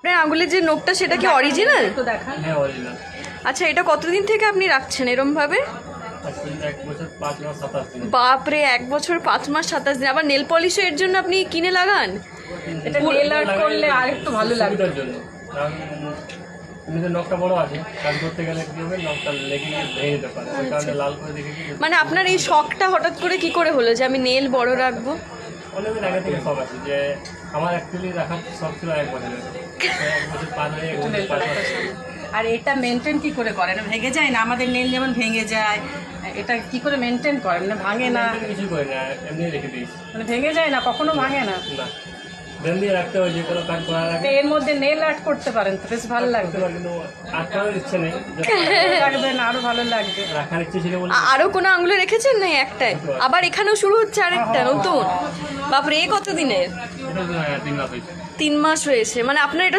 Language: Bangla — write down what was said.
আপনার আঙুলের যে নোকটা সেটা কি অরিজিনাল? তো দেখান। হ্যাঁ অরিজিনাল। আচ্ছা, এটা কতদিন থেকে আপনি রাখছেন এরম ভাবে? আসলে 1 বছর 5 মাস 27 দিন। বাপরে, 1 বছর 5 মাস 27 দিন। আবার নেল পলিশও এর জন্য আপনি কিনে লাগান? এটা নেল আর্ট করলে আরেকটু ভালো লাগবে। সুবিধার জন্য, কারণ এমনিতে নখটা বড় আছে, কাজ করতে গেলে কি হবে, নখটা লেগে গিয়ে ভেঙে যেতে পারে, ওই কারণে লাল করে দেখে কি। মানে আপনার এই শখটা হঠাৎ করে কি করে হলো যে আমি নেল বড় রাখবো? অনেকদিন আগে থেকে শখ আছে যে আমার অ্যাকচুয়ালি রাখার শখ ছিল 1 বছরের। 1 বছর পার হয়ে 1 বছর 5 মাস। আর এটা মেনটেন কি করে করেন? ভেঙে যায় না? আমাদের নেল যেমন ভেঙে যায়, এটা কি করে মেনটেন করেন? মানে ভাঙে না? কিছু করি না, এমনি রেখে দিয়েছি। মানে ভেঙে যায় না, কখনো ভাঙে না? না, ধ্যান দিয়ে রাখতে হয়, যে কোনো কাজ করার তো আগে এর মধ্যে নেল আর্ট করতে পারেন তো, বেশ ভালো লাগবে। করতে পারি, কিন্তু আট করার ইচ্ছে নেই, লাগবে না, আরো ভালো লাগবে। রাখার ইচ্ছে ছিল বলে। আরো কোনো আঙুলে রেখেছেন? না একটাই? আবার এখানেও শুরু হচ্ছে আরেকটা নতুন? বাপরে, এ কত দিনের? এটা 3 মাস হয়েছে। 3 মাস হয়েছে। মানে আপনার এটা